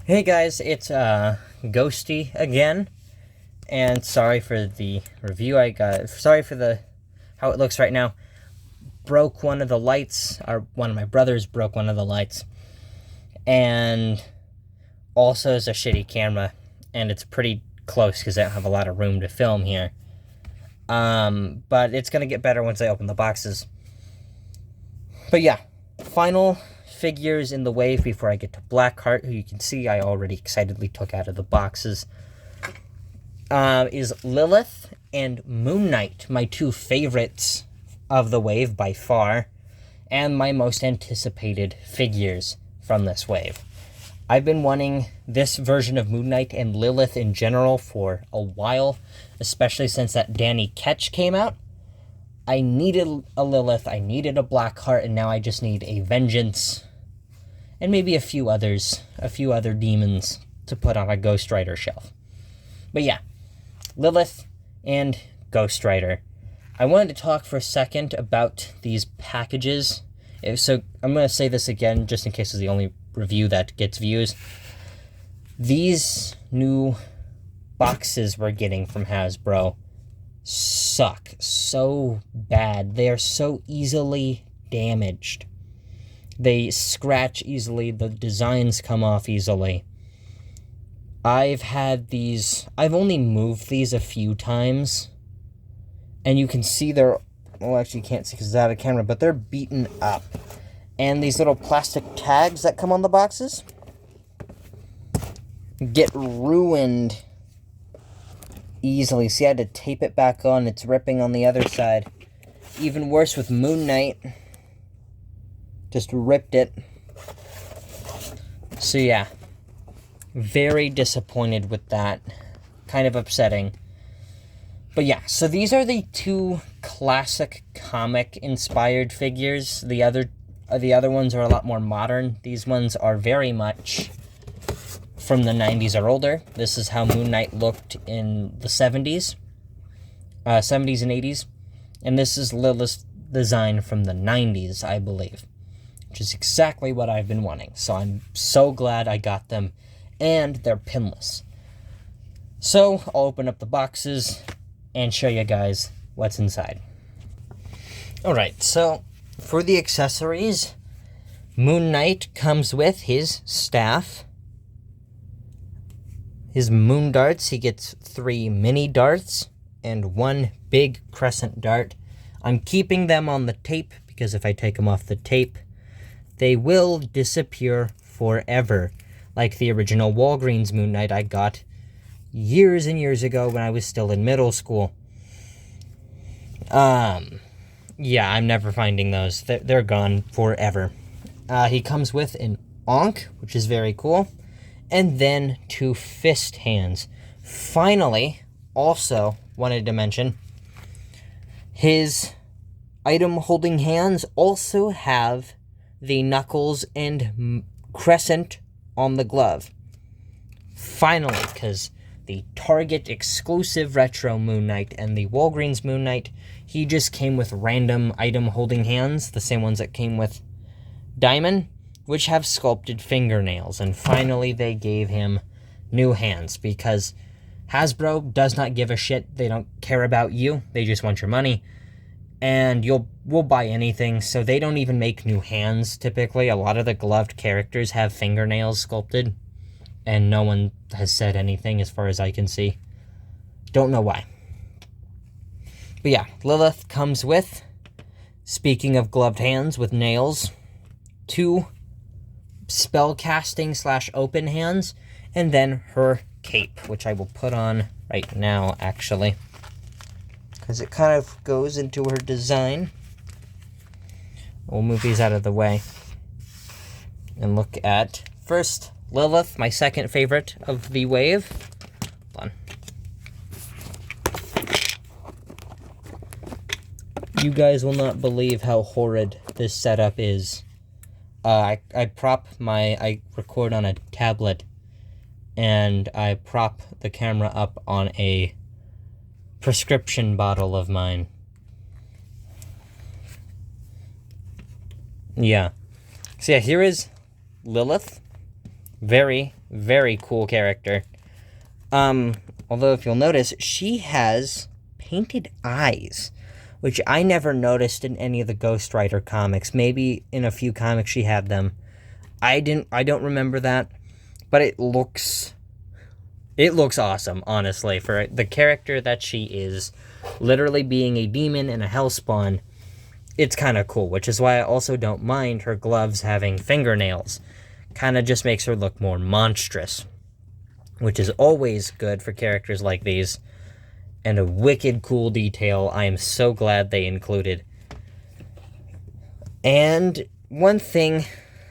Hey guys, it's Ghosty again, and sorry for the review I got. Sorry for the how it looks right now. Broke one of the lights, or one of my brothers broke one of the lights, and also is a shitty camera, and it's pretty close because I don't have a lot of room to film here. But it's gonna get better once I open the boxes. But yeah, final figures in the wave before I get to Blackheart, who you can see I already excitedly took out of the boxes, is Lilith and Moon Knight, my two favorites of the wave by far, and my most anticipated figures from this wave. I've been wanting this version of Moon Knight and Lilith in general for a while, especially since that Danny Ketch came out. I needed a Lilith, I needed a Blackheart, and now I just need a Vengeance, and maybe a few other demons to put on a Ghost Rider shelf. But yeah, Lilith and Ghost Rider. I wanted to talk for a second about these packages. So I'm going to say this again, just in case it's the only review that gets views. These new boxes we're getting from Hasbro suck so bad. They are so easily damaged. They scratch easily. The designs come off easily. I've only moved these a few times, and you can see well, actually you can't see because it's out of camera, but they're beaten up. And these little plastic tags that come on the boxes get ruined easily. See, I had to tape it back on. It's ripping on the other side. Even worse with Moon Knight. Just ripped it. So yeah, very disappointed with that. Kind of upsetting. But yeah, so these are the two classic comic-inspired figures. The other ones are a lot more modern. These ones are very much from the 90s or older. This is how Moon Knight looked in the 70s. 70s and 80s. And this is Lilith's design from the 90s, I believe. Which is exactly what I've been wanting. So I'm so glad I got them. And they're pinless. So I'll open up the boxes and show you guys what's inside. Alright, so for the accessories, Moon Knight comes with his staff, his moon darts. He gets 3 mini darts and 1 big crescent dart. I'm keeping them on the tape because if I take them off the tape, they will disappear forever, like the original Walgreens Moon Knight I got years and years ago when I was still in middle school. Yeah, I'm never finding those. They're gone forever. He comes with an Ankh, which is very cool, and then 2 fist hands. Finally, also wanted to mention, his item holding hands also have the knuckles and crescent on the glove. Finally, because the Target exclusive retro Moon Knight and the Walgreens Moon Knight, he just came with random item holding hands, the same ones that came with Diamond, which have sculpted fingernails. And finally they gave him new hands, because Hasbro does not give a shit. They don't care about you. They just want your money. And we'll buy anything, so they don't even make new hands, typically. A lot of the gloved characters have fingernails sculpted, and no one has said anything as far as I can see. Don't know why. But yeah, Lilith comes with, speaking of gloved hands with nails, 2 spellcasting / open hands, and then her cape, which I will put on right now, actually, because it kind of goes into her design. We'll move these out of the way and look at, first, Lilith, my second favorite of the wave. Hold on. You guys will not believe how horrid this setup is. I record on a tablet, and I prop the camera up on a prescription bottle of mine. Yeah. So yeah, here is Lilith Very, very cool character. Although if you'll notice, she has painted eyes, which I never noticed in any of the Ghost Rider comics. Maybe in a few comics she had them. I don't remember that, but it looks awesome, honestly, for the character that she is, literally being a demon and a hellspawn. It's kind of cool, which is why I also don't mind her gloves having fingernails. Kind of just makes her look more monstrous, which is always good for characters like these, and a wicked cool detail I am so glad they included. And one thing,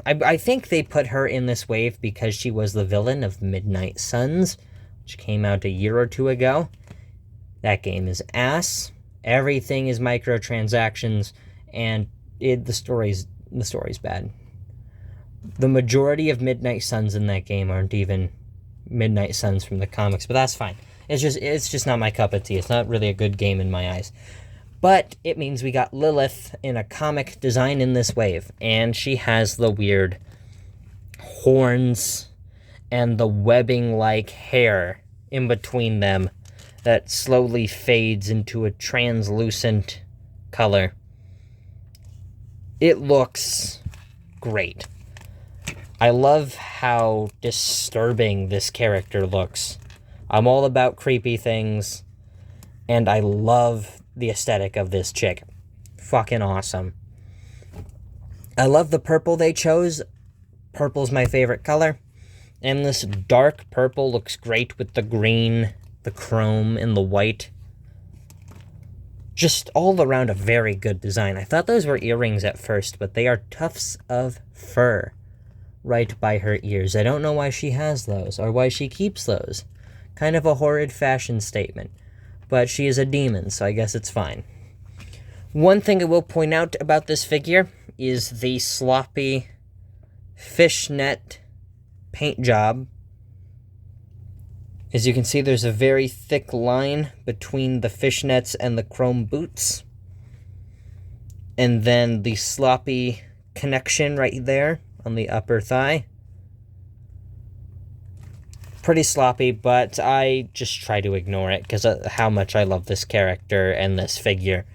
I think they put her in this wave because she was the villain of Midnight Suns, which came out a year or two ago. That game is ass. Everything is microtransactions, and the story's bad. The majority of Midnight Suns in that game aren't even Midnight Suns from the comics, but that's fine. It's just not my cup of tea. It's not really a good game in my eyes. But it means we got Lilith in a comic design in this wave, and she has the weird horns and the webbing-like hair in between them that slowly fades into a translucent color. It looks great. I love how disturbing this character looks. I'm all about creepy things, and I love the aesthetic of this chick. Fucking awesome. I love the purple they chose. Purple's my favorite color. And this dark purple looks great with the green, the chrome, and the white. Just all around a very good design. I thought those were earrings at first, but they are tufts of fur right by her ears. I don't know why she has those, or why she keeps those. Kind of a horrid fashion statement. But she is a demon, so I guess it's fine. One thing I will point out about this figure is the sloppy fishnet paint job. As you can see, there's a very thick line between the fishnets and the chrome boots. And then the sloppy connection right there on the upper thigh. Pretty sloppy, but I just try to ignore it because of how much I love this character and this figure.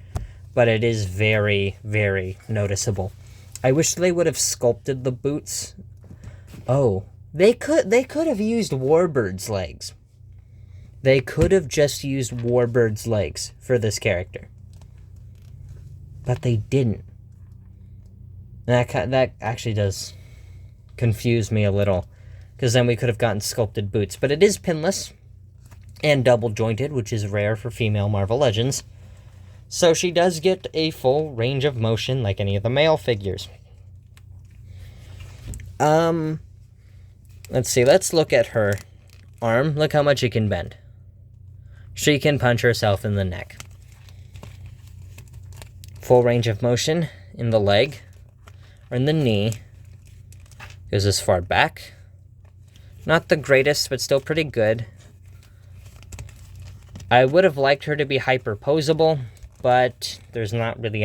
But it is very, very noticeable. I wish they would have sculpted the boots. Oh, they could have used Warbird's legs. They could have just used Warbird's legs for this character. But they didn't. That actually does confuse me a little, because then we could have gotten sculpted boots. But it is pinless and double jointed, which is rare for female Marvel Legends. So she does get a full range of motion like any of the male figures. Let's see, let's look at her arm. Look how much she can bend. She can punch herself in the neck. Full range of motion in the leg, or in the knee. Goes as far back. Not the greatest, but still pretty good. I would have liked her to be hyperposable, but there's not really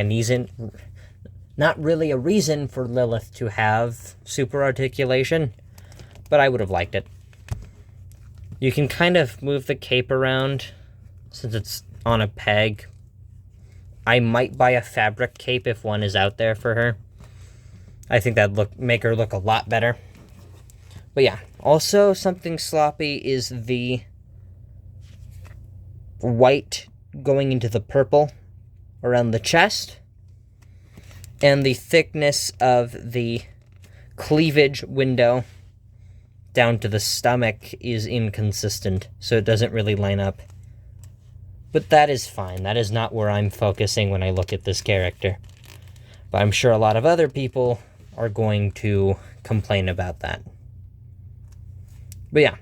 a reason for Lilith to have super articulation, but I would have liked it. You can kind of move the cape around since it's on a peg. I might buy a fabric cape if one is out there for her. I think that'd make her look a lot better. But yeah, also something sloppy is the white going into the purple around the chest, and the thickness of the cleavage window down to the stomach is inconsistent, so it doesn't really line up. But that is fine. That is not where I'm focusing when I look at this character. But I'm sure a lot of other people are going to complain about that. But yeah,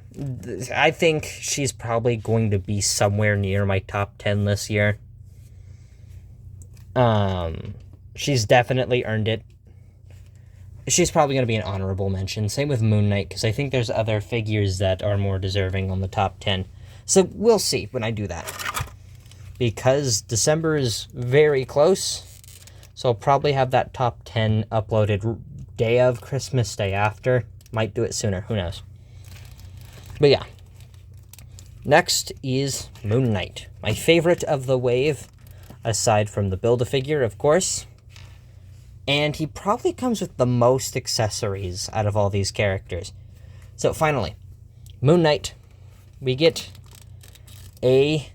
I think she's probably going to be somewhere near my top 10 this year. She's definitely earned it. She's probably going to be an honorable mention. Same with Moon Knight, because I think there's other figures that are more deserving on the top 10. So we'll see when I do that. Because December is very close, so I'll probably have that top 10 uploaded day of Christmas, day after. Might do it sooner. Who knows? But yeah. Next is Moon Knight. My favorite of the wave, aside from the Build-A-Figure, of course. And he probably comes with the most accessories out of all these characters. So finally, Moon Knight. We get a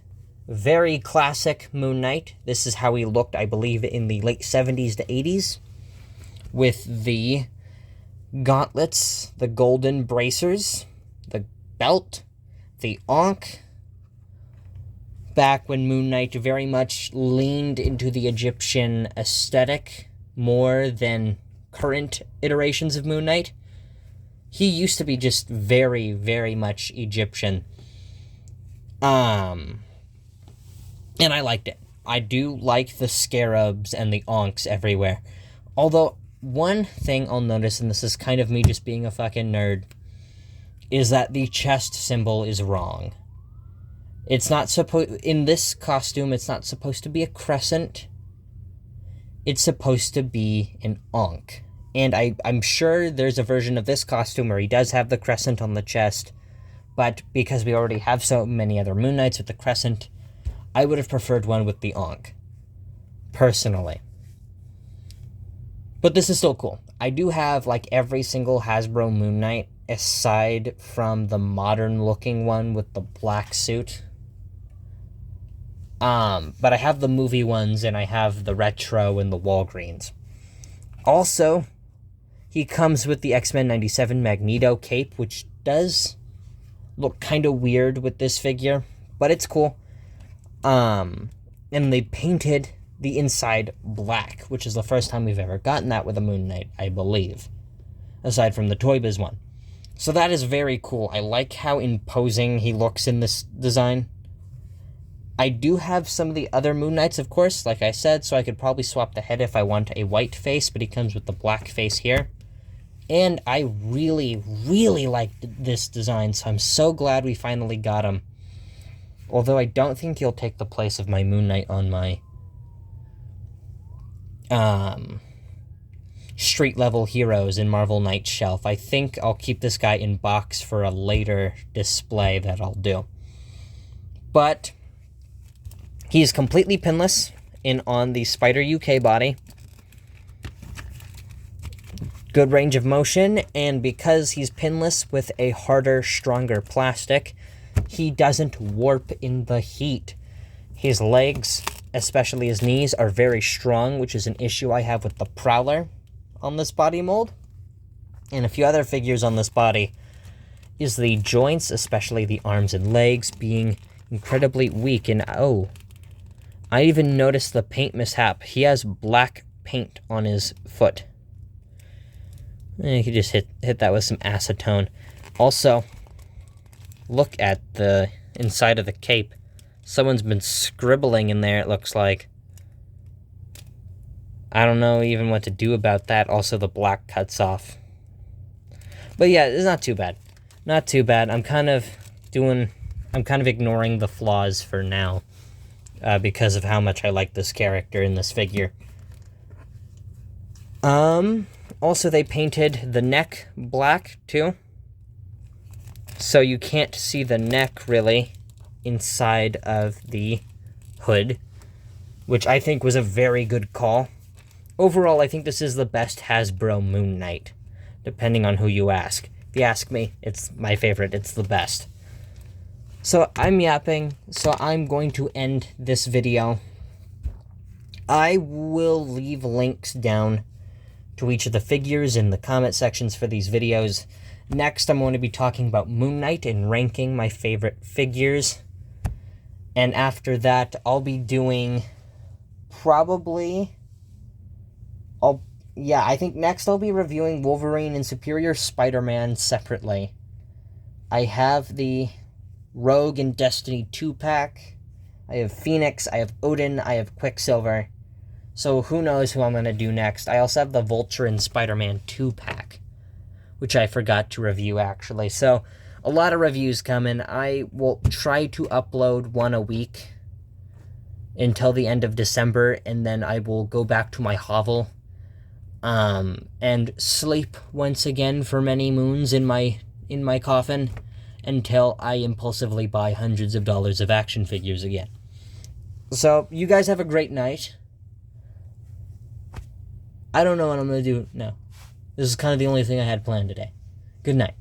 very classic Moon Knight. This is how he looked, I believe, in the late 70s to 80s. With the gauntlets, the golden bracers, the belt, the Ankh. Back when Moon Knight very much leaned into the Egyptian aesthetic more than current iterations of Moon Knight. He used to be just very, very much Egyptian. And I liked it. I do like the scarabs and the Ankhs everywhere. Although, one thing I'll notice, and this is kind of me just being a fucking nerd, is that the chest symbol is wrong. It's not supposed... In this costume, it's not supposed to be a crescent. It's supposed to be an Ankh. And I'm sure there's a version of this costume where he does have the crescent on the chest, but because we already have so many other Moon Knights with the crescent, I would have preferred one with the Ankh, personally. But this is still cool. I do have, like, every single Hasbro Moon Knight, aside from the modern-looking one with the black suit. But I have the movie ones, and I have the retro and the Walgreens. Also, he comes with the X-Men 97 Magneto cape, which does look kind of weird with this figure, but it's cool. And they painted the inside black, which is the first time we've ever gotten that with a Moon Knight, I believe, aside from the Toy Biz one. So that is very cool. I like how imposing he looks in this design. I do have some of the other Moon Knights, of course, like I said, so I could probably swap the head if I want a white face, but he comes with the black face here. And I really, really liked this design, so I'm so glad we finally got him. Although I don't think he'll take the place of my Moon Knight on my street-level heroes in Marvel Knight shelf. I think I'll keep this guy in box for a later display that I'll do. But he's completely pinless on the Spider UK body. Good range of motion, and because he's pinless with a harder, stronger plastic, he doesn't warp in the heat. His legs, especially his knees, are very strong, which is an issue I have with the Prowler on this body mold. And a few other figures on this body is the joints, especially the arms and legs, being incredibly weak. And oh, I even noticed the paint mishap. He has black paint on his foot. You could just hit that with some acetone. Also, look at the inside of the cape. Someone's been scribbling in there, it looks like. I don't know even what to do about that. Also, the black cuts off. But yeah, it's not too bad. Not too bad. I'm kind of ignoring the flaws for now. Because of how much I like this character in this figure. Also, they painted the neck black, too. So you can't see the neck, really, inside of the hood, which I think was a very good call. Overall, I think this is the best Hasbro Moon Knight, depending on who you ask. If you ask me, it's my favorite. It's the best. So I'm yapping, so I'm going to end this video. I will leave links down to each of the figures in the comment sections for these videos. Next, I'm going to be talking about Moon Knight and ranking my favorite figures. And after that, I'll be doing probably... I think next I'll be reviewing Wolverine and Superior Spider-Man separately. I have the Rogue and Destiny 2-pack. I have Phoenix, I have Odin, I have Quicksilver. So who knows who I'm going to do next. I also have the Vulture and Spider-Man 2-pack, which I forgot to review, actually. So, a lot of reviews coming. I will try to upload one a week until the end of December, and then I will go back to my hovel. and sleep once again for many moons in my coffin until I impulsively buy hundreds of dollars of action figures again. So, you guys have a great night. I don't know what I'm going to do now. This is kind of the only thing I had planned today. Good night.